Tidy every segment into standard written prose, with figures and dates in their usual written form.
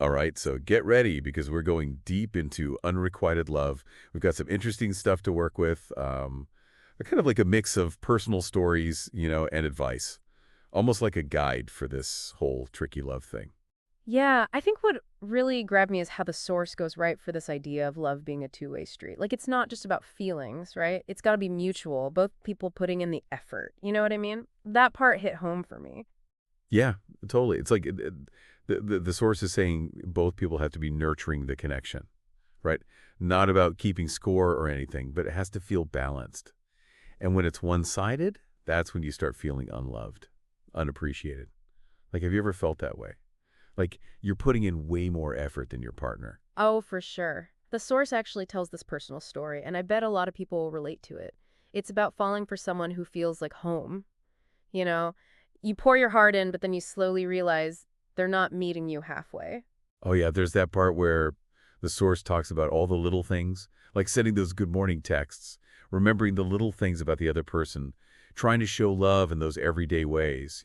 All right, so get ready because we're going deep into unrequited love. We've got some interesting stuff to work with. Kind of like a mix of personal stories, and advice. Almost like a guide for this whole tricky love thing. Yeah, I think what really grabbed me is how the source goes right for this idea of love being a two-way street. Like, it's not just about feelings, right? It's got to be mutual, both people putting in the effort. You know what I mean? That part hit home for me. Yeah, totally. It's like the source is saying both people have to be nurturing the connection, right? Not about keeping score or anything, but it has to feel balanced. And when it's one-sided, that's when you start feeling unloved, unappreciated. Like, have you ever felt that way? Like, you're putting in way more effort than your partner. Oh, for sure. The source actually tells this personal story, and I bet a lot of people will relate to it. It's about falling for someone who feels like home. You know, you pour your heart in, but then you slowly realize they're not meeting you halfway. Oh, yeah, there's that part where the source talks about all the little things, like sending those good morning texts, remembering the little things about the other person, trying to show love in those everyday ways.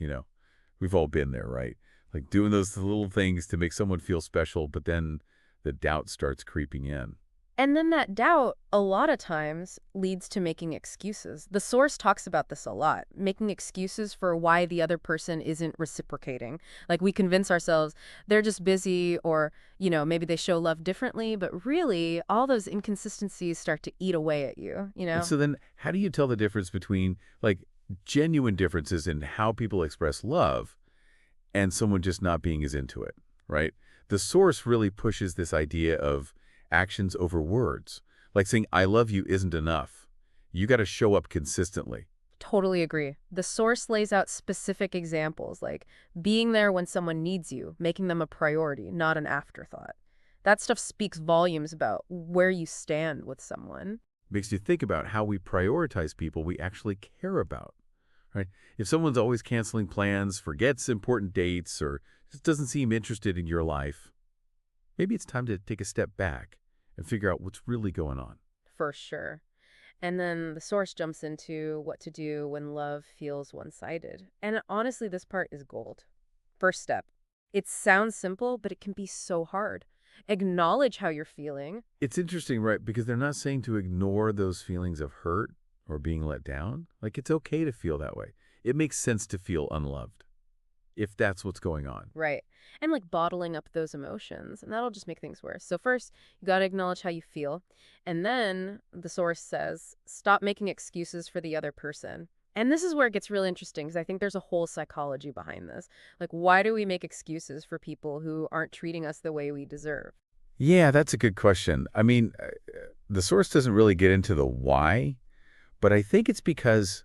We've all been there, right? Like doing those little things to make someone feel special, but then the doubt starts creeping in. And then that doubt, a lot of times, leads to making excuses. The source talks about this a lot, making excuses for why the other person isn't reciprocating. Like we convince ourselves they're just busy or, maybe they show love differently, but really all those inconsistencies start to eat away at you, you And know? so then how do you tell the difference between like genuine differences in how people express love and someone just not being as into it, right? The source really pushes this idea of actions over words. Like saying, I love you isn't enough. You got to show up consistently. Totally agree. The source lays out specific examples, like being there when someone needs you, making them a priority, not an afterthought. That stuff speaks volumes about where you stand with someone. Makes you think about how we prioritize people we actually care about, right? If someone's always canceling plans, forgets important dates, or just doesn't seem interested in your life, maybe it's time to take a step back and figure out what's really going on. For sure. And then the source jumps into what to do when love feels one-sided. And honestly, this part is gold. First step. It sounds simple, but it can be so hard. Acknowledge how you're feeling. It's interesting, right? Because they're not saying to ignore those feelings of hurt or being let down. Like, it's okay to feel that way. It makes sense to feel unloved if that's what's going on. Right. And like bottling up those emotions, and that'll just make things worse. So first, you got to acknowledge how you feel. And then the source says, stop making excuses for the other person. And this is where it gets really interesting because I think there's a whole psychology behind this. Like, why do we make excuses for people who aren't treating us the way we deserve? Yeah, that's a good question. I mean, the source doesn't really get into the why, but I think it's because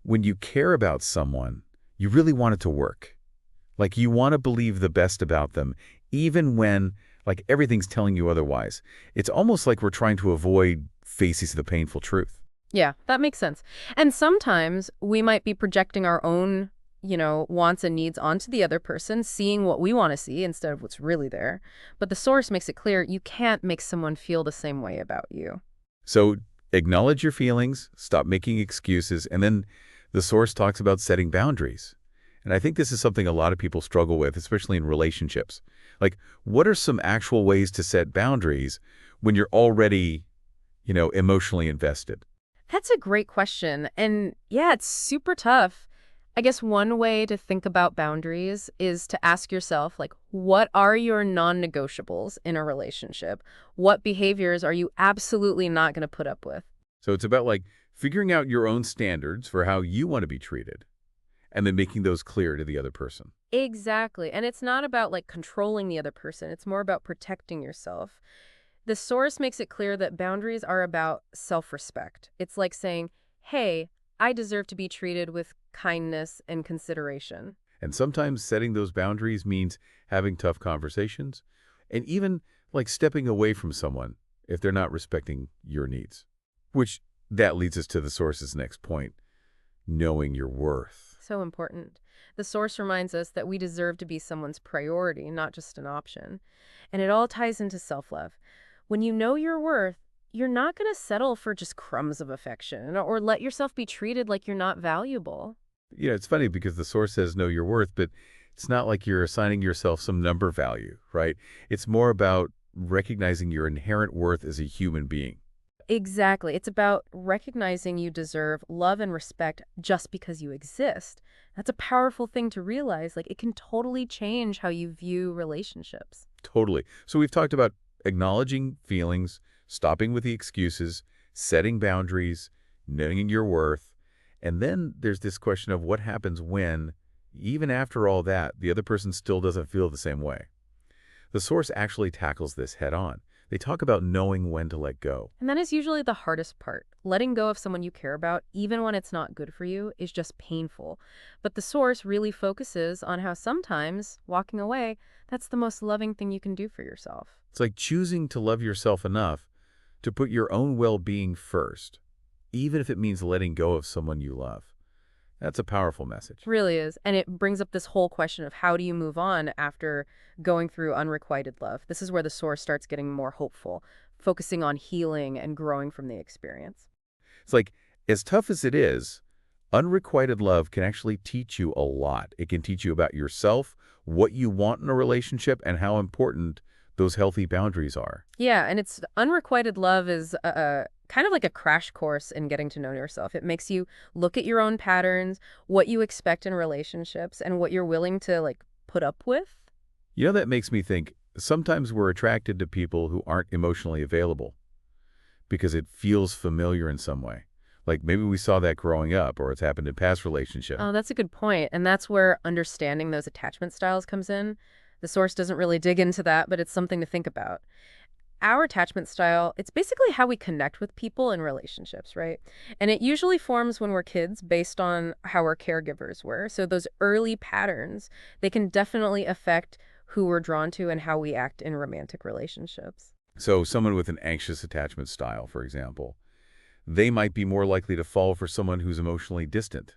when you care about someone, you really want it to work. Like you want to believe the best about them, even when like everything's telling you otherwise. It's almost like we're trying to avoid facing the painful truth. Yeah, that makes sense. And sometimes we might be projecting our own, wants and needs onto the other person, seeing what we want to see instead of what's really there. But the source makes it clear you can't make someone feel the same way about you. So acknowledge your feelings, stop making excuses, and then the source talks about setting boundaries. And I think this is something a lot of people struggle with, especially in relationships. Like, what are some actual ways to set boundaries when you're already, emotionally invested? That's a great question. And yeah, it's super tough. I guess one way to think about boundaries is to ask yourself, like, what are your non-negotiables in a relationship? What behaviors are you absolutely not going to put up with? So it's about like figuring out your own standards for how you want to be treated and then making those clear to the other person. Exactly. And it's not about like controlling the other person. It's more about protecting yourself. The source makes it clear that boundaries are about self-respect. It's like saying, hey, I deserve to be treated with kindness and consideration. And sometimes setting those boundaries means having tough conversations and even like stepping away from someone if they're not respecting your needs. Which that leads us to the source's next point, knowing your worth. So important. The source reminds us that we deserve to be someone's priority, not just an option. And it all ties into self-love. When you know your worth, you're not going to settle for just crumbs of affection or let yourself be treated like you're not valuable. It's funny because the source says know your worth, but It's not like you're assigning yourself some number value, right? It's more about recognizing your inherent worth as a human being. Exactly. It's about recognizing you deserve love and respect just because you exist. That's a powerful thing to realize. Like, it can totally change how you view relationships. Totally. So we've talked about acknowledging feelings, stopping with the excuses, setting boundaries, knowing your worth. And then there's this question of what happens when, even after all that, the other person still doesn't feel the same way. The source actually tackles this head on. They talk about knowing when to let go. And that is usually the hardest part. Letting go of someone you care about, even when it's not good for you, is just painful. But the source really focuses on how sometimes walking away, that's the most loving thing you can do for yourself. It's like choosing to love yourself enough to put your own well-being first, even if it means letting go of someone you love. That's a powerful message. Really is. And it brings up this whole question of how do you move on after going through unrequited love? This is where the source starts getting more hopeful, focusing on healing and growing from the experience. It's like, as tough as it is, unrequited love can actually teach you a lot. It can teach you about yourself, what you want in a relationship, and how important those healthy boundaries are. Yeah, and it's unrequited love is kind of like a crash course in getting to know yourself. It makes you look at your own patterns, what you expect in relationships, and what you're willing to like put up with. You know, that makes me think sometimes we're attracted to people who aren't emotionally available because it feels familiar in some way. Like maybe we saw that growing up or it's happened in past relationships. Oh, that's a good point. And that's where understanding those attachment styles comes in. The source doesn't really dig into that, but it's something to think about. Our attachment style, it's basically how we connect with people in relationships, right? And it usually forms when we're kids based on how our caregivers were. So those early patterns, they can definitely affect who we're drawn to and how we act in romantic relationships. So someone with an anxious attachment style, for example, they might be more likely to fall for someone who's emotionally distant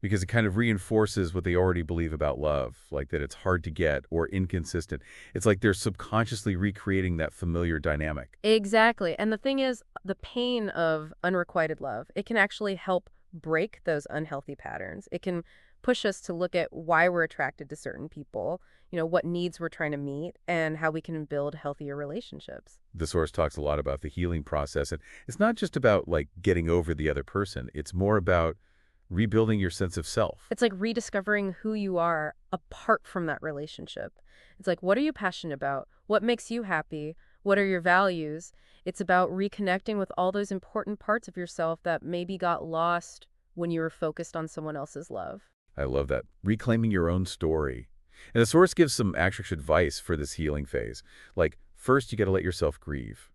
because it kind of reinforces what they already believe about love, like that it's hard to get or inconsistent. It's like they're subconsciously recreating that familiar dynamic. Exactly. And the thing is, the pain of unrequited love, it can actually help break those unhealthy patterns. It can push us to look at why we're attracted to certain people, what needs we're trying to meet, and how we can build healthier relationships. The source talks a lot about the healing process, and it's not just about like getting over the other person. It's more about rebuilding your sense of self. It's like rediscovering who you are apart from that relationship. It's like, what are you passionate about? What makes you happy? What are your values? It's about reconnecting with all those important parts of yourself that maybe got lost when you were focused on someone else's love. I love that. Reclaiming your own story. And the source gives some actual advice for this healing phase. Like, first, you got to let yourself grieve.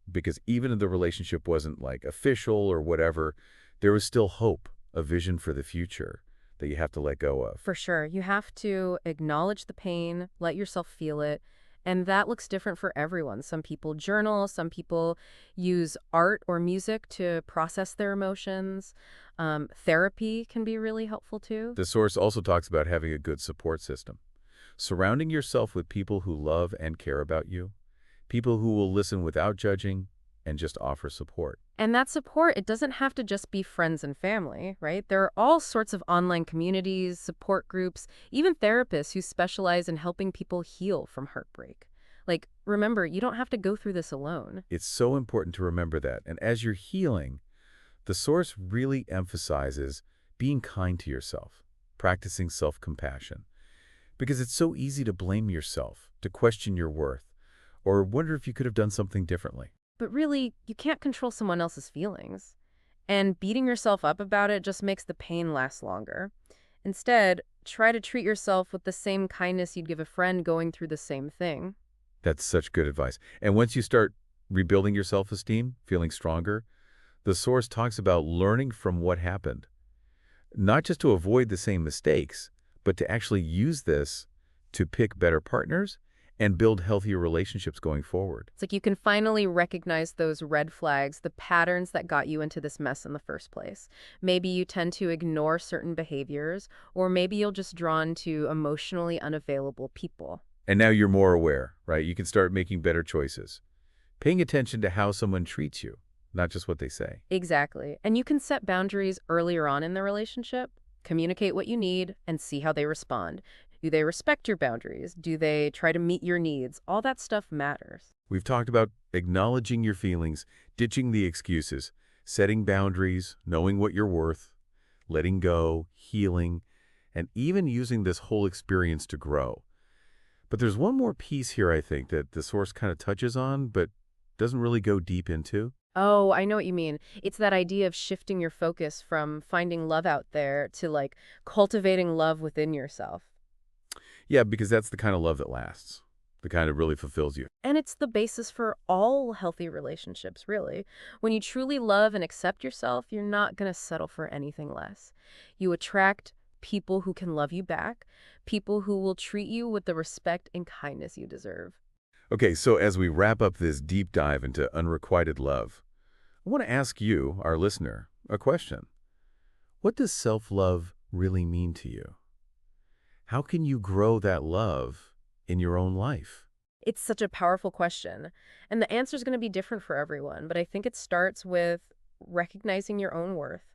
Because even if the relationship wasn't like official or whatever, there was still hope, a vision for the future that you have to let go of. For sure. You have to acknowledge the pain, let yourself feel it. And that looks different for everyone. Some people journal, some people use art or music to process their emotions. Therapy can be really helpful too. The source also talks about having a good support system. Surrounding yourself with people who love and care about you, people who will listen without judging and just offer support. And that support, it doesn't have to just be friends and family, right? There are all sorts of online communities, support groups, even therapists who specialize in helping people heal from heartbreak. Like, remember, you don't have to go through this alone. It's so important to remember that. And as you're healing, the source really emphasizes being kind to yourself, practicing self-compassion. Because it's so easy to blame yourself, to question your worth, or wonder if you could have done something differently. But really, you can't control someone else's feelings. And beating yourself up about it just makes the pain last longer. Instead, try to treat yourself with the same kindness you'd give a friend going through the same thing. That's such good advice. And once you start rebuilding your self-esteem, feeling stronger, the source talks about learning from what happened. Not just to avoid the same mistakes, but to actually use this to pick better partners and build healthier relationships going forward. It's like you can finally recognize those red flags, the patterns that got you into this mess in the first place. Maybe you tend to ignore certain behaviors, or maybe you're just drawn to emotionally unavailable people. And now you're more aware, right? You can start making better choices, paying attention to how someone treats you, not just what they say. Exactly. And you can set boundaries earlier on in the relationship, Communicate what you need and see how they respond. Do they respect your boundaries? Do they try to meet your needs? All that stuff matters. We've talked about acknowledging your feelings, ditching the excuses, setting boundaries, knowing what you're worth, letting go, healing, and even using this whole experience to grow. But there's one more piece here, I think, that the source kind of touches on, but doesn't really go deep into. Oh, I know what you mean. It's that idea of shifting your focus from finding love out there to like cultivating love within yourself. Yeah, because that's the kind of love that lasts, the kind that really fulfills you. And it's the basis for all healthy relationships, really. When you truly love and accept yourself, you're not going to settle for anything less. You attract people who can love you back, people who will treat you with the respect and kindness you deserve. Okay, so as we wrap up this deep dive into unrequited love, I want to ask you, our listener, a question. What does self-love really mean to you? How can you grow that love in your own life? It's such a powerful question, and the answer is going to be different for everyone, but I think it starts with recognizing your own worth,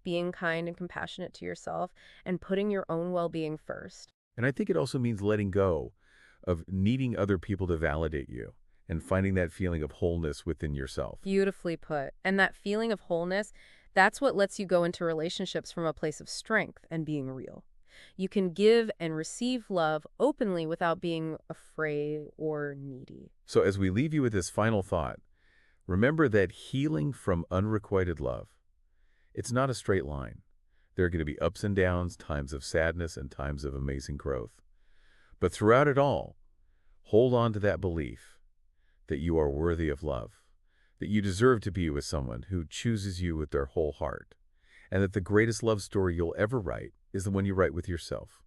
being kind and compassionate to yourself, and putting your own well-being first. And I think it also means letting go of needing other people to validate you and finding that feeling of wholeness within yourself. Beautifully put. And that feeling of wholeness, that's what lets you go into relationships from a place of strength and being real. You can give and receive love openly without being afraid or needy. So as we leave you with this final thought, remember that healing from unrequited love, it's not a straight line. There are going to be ups and downs, times of sadness and times of amazing growth. But throughout it all, hold on to that belief that you are worthy of love, that you deserve to be with someone who chooses you with their whole heart, and that the greatest love story you'll ever write is the one you write with yourself.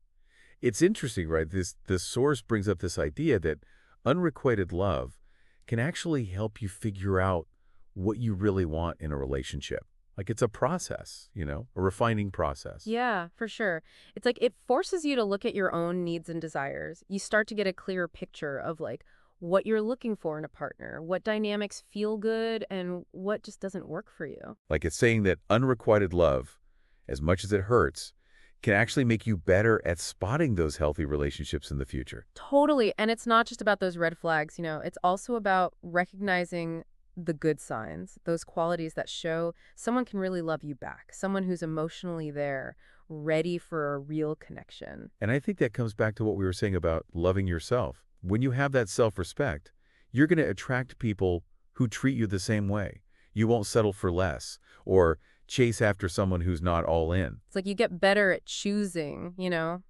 It's interesting, right? This source brings up this idea that unrequited love can actually help you figure out what you really want in a relationship. Like it's a process, a refining process. Yeah, for sure. It's like it forces you to look at your own needs and desires. You start to get a clearer picture of like what you're looking for in a partner, what dynamics feel good, and what just doesn't work for you. Like it's saying that unrequited love, as much as it hurts, can actually make you better at spotting those healthy relationships in the future. Totally. And it's not just about those red flags, it's also about recognizing the good signs, those qualities that show someone can really love you back, someone who's emotionally there, ready for a real connection. And I think that comes back to what we were saying about loving yourself. When you have that self-respect, you're going to attract people who treat you the same way. You won't settle for less or chase after someone who's not all in. It's like you get better at choosing,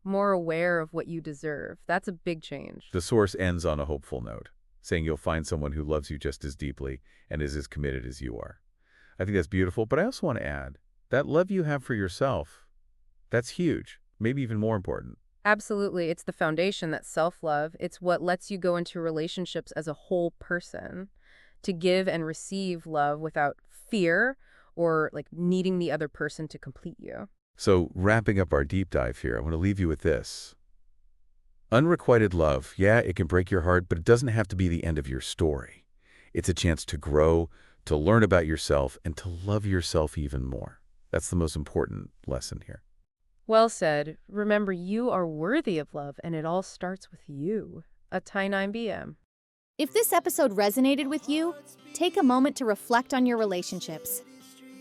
more aware of what you deserve. That's a big change. The source ends on a hopeful note, saying you'll find someone who loves you just as deeply and is as committed as you are. I think that's beautiful, but I also want to add, that love you have for yourself, that's huge, maybe even more important. Absolutely. It's the foundation, that self-love. It's what lets you go into relationships as a whole person, to give and receive love without fear or like needing the other person to complete you. So wrapping up our deep dive here, I want to leave you with this. Unrequited love, yeah, it can break your heart, but it doesn't have to be the end of your story. It's a chance to grow, to learn about yourself, and to love yourself even more. That's the most important lesson here. Well said. Remember, you are worthy of love, and it all starts with you. A tie 9BM. If this episode resonated with you, take a moment to reflect on your relationships.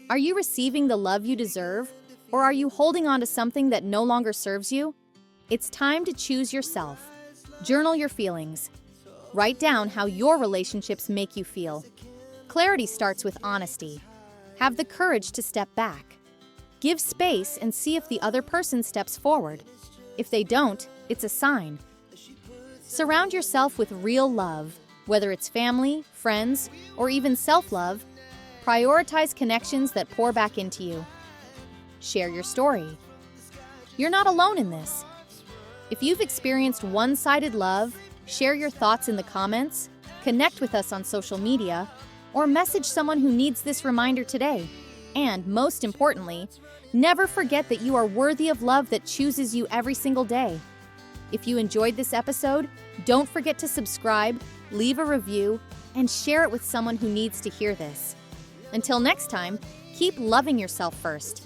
Are you receiving the love you deserve, or are you holding on to something that no longer serves you? It's time to choose yourself. Journal your feelings. Write down how your relationships make you feel. Clarity starts with honesty. Have the courage to step back. Give space and see if the other person steps forward. If they don't, it's a sign. Surround yourself with real love, whether it's family, friends, or even self-love. Prioritize connections that pour back into you. Share your story. You're not alone in this. If you've experienced one-sided love, share your thoughts in the comments, connect with us on social media, or message someone who needs this reminder today. And most importantly, never forget that you are worthy of love that chooses you every single day. If you enjoyed this episode, don't forget to subscribe, leave a review, and share it with someone who needs to hear this. Until next time, keep loving yourself first.